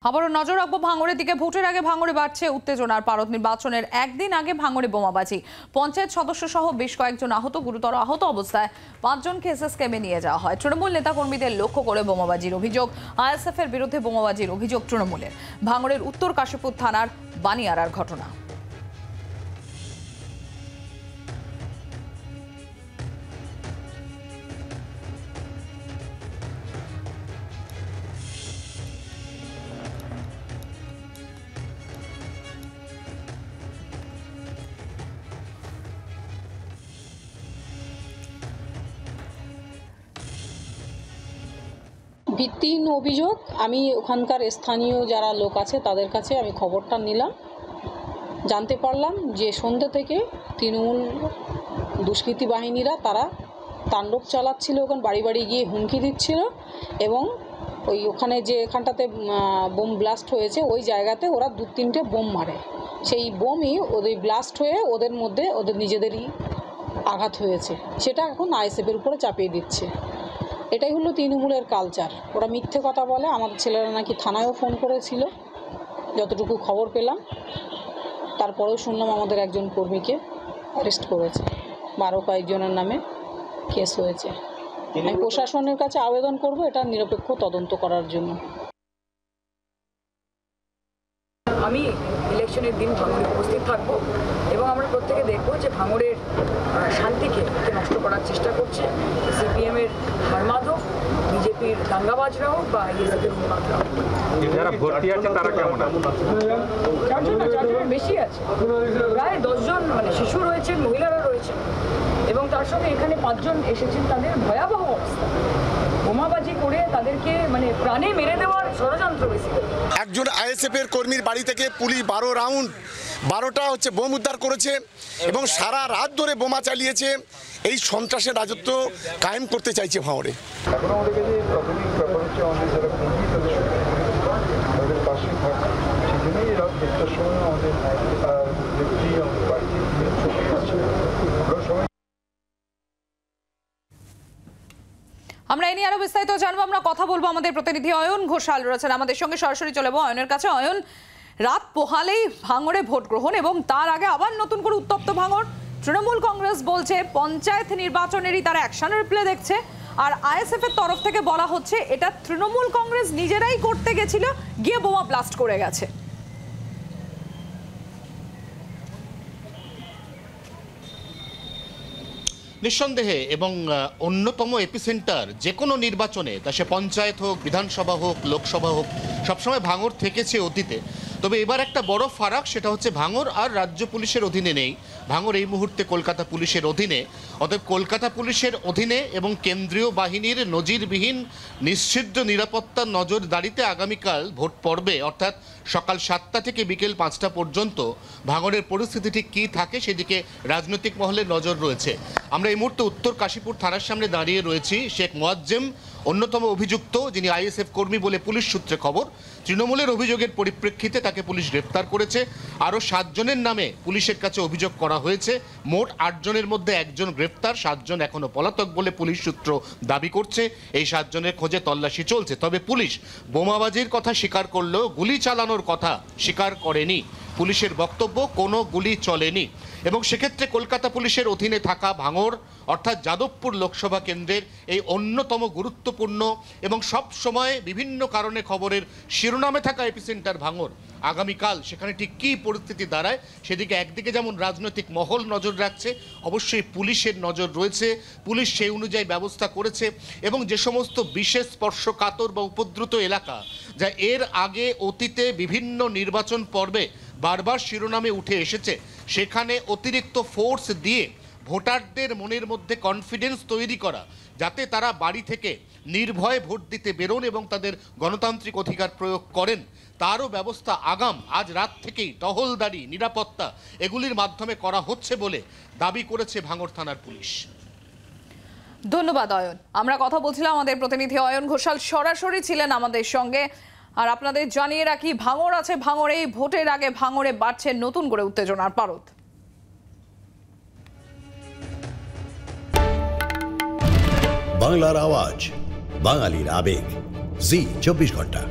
আবারও নজর রাখবো ভাঙড়ের দিকে। ভোটের আগে ভাঙড়ে বাড়ছে উত্তেজনার পারদ। নির্বাচনের একদিন আগে ভাঙড়ে বোমাবাজি, পঞ্চায়েত সদস্য সহ বেশ কয়েকজন আহত, গুরুতর আহত অবস্থায় 5 জনকে এসএসকেএমে নিয়ে যাওয়া হয়। তৃণমূল নেতাকর্মীদের লক্ষ্য করে বোমাবাজির অভিযোগ। আইএসএফ এর বিরুদ্ধে বোমাবাজির অভিযোগ তৃণমূলের। ভাঙড়ের উত্তর কাশীপুর থানার বানিয়ারার ঘটনা। ভিত্তিহীন অভিযোগ। আমি ওখানকার স্থানীয় যারা লোক আছে তাদের কাছে আমি খবরটা নিলাম, জানতে পারলাম যে সন্ধ্যা থেকে তৃণমূল দুষ্কৃতী বাহিনীরা তারা তাণ্ডব চালাচ্ছিল, ওখানে বাড়ি বাড়ি গিয়ে হুমকি দিচ্ছিল এবং ওখানে যে এখানটাতে বোম ব্লাস্ট হয়েছে ওই জায়গাতে ওরা 2-3টে বোম মারে। সেই বোমই ওদের ব্লাস্ট হয়ে ওদের মধ্যে ওদের নিজেদেরই আঘাত হয়েছে, সেটা এখন আইএসএফের উপরে চাপিয়ে দিচ্ছে। এটাই হলো তৃণমূলের কালচার। ওরা মিথ্যে কথা বলে। আমাদের ছেলেরা নাকি থানায়ও ফোন করেছিল, যতটুকু খবর পেলাম। তারপরেও শুনলাম আমাদের একজন কর্মীকে অ্যারেস্ট করেছে, 12 কয়েকজনের নামে কেস হয়েছে। আমি প্রশাসনের কাছে আবেদন করব এটা নিরপেক্ষ তদন্ত করার জন্য। আমি ইলেকশনের দিন ভাঙড়ে উপস্থিত থাকবো এবং আমরা প্রত্যেকে দেখবো যে ভাঙড়ের শান্তিকে নষ্ট করার চেষ্টা করছে সিপিএমের মারমাধব, বিজেপির দাঙ্গাবাজরাও বা আইএসএফের উন্মাদরাও। যারা ভর্তি আছে তারা কেমন আছে? 4 জনের বেশি আছে, প্রায় 10 জন, মানে শিশু রয়েছেন, মহিলারা রয়েছেন এবং তার সঙ্গে এখানে 5 জন এসেছেন। তাদের ভয়াবহ অবস্থা, বোমাবাজি করে তাদেরকে মানে প্রাণে মেরে দেওয়ার ষড়যন্ত্র বেসিক্যালি। একজন আইএসএফ এর কর্মীর বাড়ি থেকে পুলিশ 12 রাউন্ড 12টা বোম উদ্ধার করেছে এবং সারা রাত ধরে বোমা চালিয়েছে। এই সন্ত্রাসের রাজত্ব কায়েম করতে চাইছে ভাঙড়ে। এখন আমাদের কাছে প্রাথমিক ব্যাপার হচ্ছে আমাদের যারা কর্মী তাদের পাশে থাকা, সেই জন্যই রাত 1টার সময় আমাদের ব্যক্তি আমাদের বাড়িতে চলে আসছে। আমরা সবাই আমরা এই নিয়ে আরো বিস্তারিত জানবো। আমরা কথা বলবো, আমাদের প্রতিনিধি অয়ন ঘোষাল রয়েছেন আমাদের সঙ্গে, সরাসরি চলে যাবো অয়নের কাছে। অয়ন, রাত পোহালেই ভাঙড়ে ভোট গ্রহণ এবং তার আগে আবার নতুন করে উত্তপ্ত ভাঙড়। তৃণমূল কংগ্রেস বলছে পঞ্চায়েত নির্বাচনেরই তারা অ্যাকশনের প্লে দেখছে, আর আইএসএফ এর তরফ থেকে বলা হচ্ছে এটা তৃণমূল কংগ্রেস নিজেরাই করতে গেছিল, গিয়ে বোমা ব্লাস্ট করে গেছে। নিঃসন্দেহে এবং অন্যতম এপিসেন্টার যে কোনো নির্বাচনে, তা সে পঞ্চায়েত হোক, বিধানসভা হোক, লোকসভা হোক, সবসময় ভাঙড় থেকেছে অতীতে। তবে এবার একটা বড় ফারাক, সেটা হচ্ছে ভাঙড় আর রাজ্য পুলিশের অধীনে নেই, ভাঙড় এই মুহূর্তে কলকাতা পুলিশের অধীনে। অতএব কলকাতা পুলিশের অধীনে এবং কেন্দ্রীয় বাহিনীর নজিরবিহীন নিশ্চিদ্র নিরাপত্তার নজরদারিতে আগামীকাল ভোট পড়বে, অর্থাৎ সকাল 7টা থেকে বিকেল 5টা পর্যন্ত ভাঙড়ের পরিস্থিতি ঠিক কী থাকে সেদিকে রাজনৈতিক মহলের নজর রয়েছে। আমরা এই মুহূর্তে উত্তর কাশীপুর থানার সামনে দাঁড়িয়ে রয়েছি। শেখ মোয়াজ্জেম অন্যতম অভিযুক্ত, যিনি আইএসএফ কর্মী বলে পুলিশ সূত্রে খবর। তৃণমূলের অভিযোগের পরিপ্রেক্ষিতে তাকে পুলিশ গ্রেপ্তার করেছে। আরও 7 জনের নামে পুলিশের কাছে অভিযোগ করা হয়েছে। মোট 8 জনের মধ্যে 1 জন গ্রেপ্তার, 7 জন এখনও পলাতক বলে পুলিশ সূত্র দাবি করছে। এই 7 জনের খোঁজে তল্লাশি চলছে। তবে পুলিশ বোমাবাজির কথা স্বীকার করলেও গুলি চালানোর কথা স্বীকার করেনি। পুলিশের বক্তব্য, কোনো গুলি চলেনি এবং সেক্ষেত্রে কলকাতা পুলিশের অধীনে থাকা ভাঙড় অর্থাৎ যাদবপুর লোকসভা কেন্দ্রের এই অন্যতম গুরুত্বপূর্ণ এবং সব সময় বিভিন্ন কারণে খবরের শিরোনামে থাকা এপিসেন্টার ভাঙড়, আগামীকাল সেখানে ঠিক কী পরিস্থিতি দাঁড়ায় সেদিকে একদিকে যেমন রাজনৈতিক মহল নজর রাখছে, অবশ্যই পুলিশের নজর রয়েছে। পুলিশ সেই অনুযায়ী ব্যবস্থা করেছে এবং যে সমস্ত বিশেষ স্পর্শকাতর বা উপদ্রুত এলাকা যা এর আগে অতীতে বিভিন্ন নির্বাচন পর্বে বারবার শিরোনামে উঠে এসেছে, সেখানে অতিরিক্ত ফোর্স দিয়ে ভোটারদের মনের মধ্যে কনফিডেন্স তৈরি করা, যাতে তারা বাড়ি থেকে নির্ভয়ে ভোট দিতে বেরোন এবং তাদের গণতান্ত্রিক অধিকার প্রয়োগ করেন, তারও ব্যবস্থা আগাম আজ রাত থেকেই টহলদারি, নিরাপত্তা এগুলির মাধ্যমে করা হচ্ছে বলে দাবি করেছে ভাঙড় থানার পুলিশ। ধন্যবাদ অয়ন। আমরা কথা বলছিলাম, আমাদের প্রতিনিধি অয়ন ঘোষাল সরাসরি ছিলেন আমাদের সঙ্গে। আর আপনাদের জানিয়ে রাখি, ভাঙড় আছে ভাঙড়ে, এই ভোটের আগে ভাঙড়ে বাড়ছে নতুন করে উত্তেজনার পারদ। বাংলার আওয়াজ, বাঙালির আবেগ, জি 24 ঘন্টা।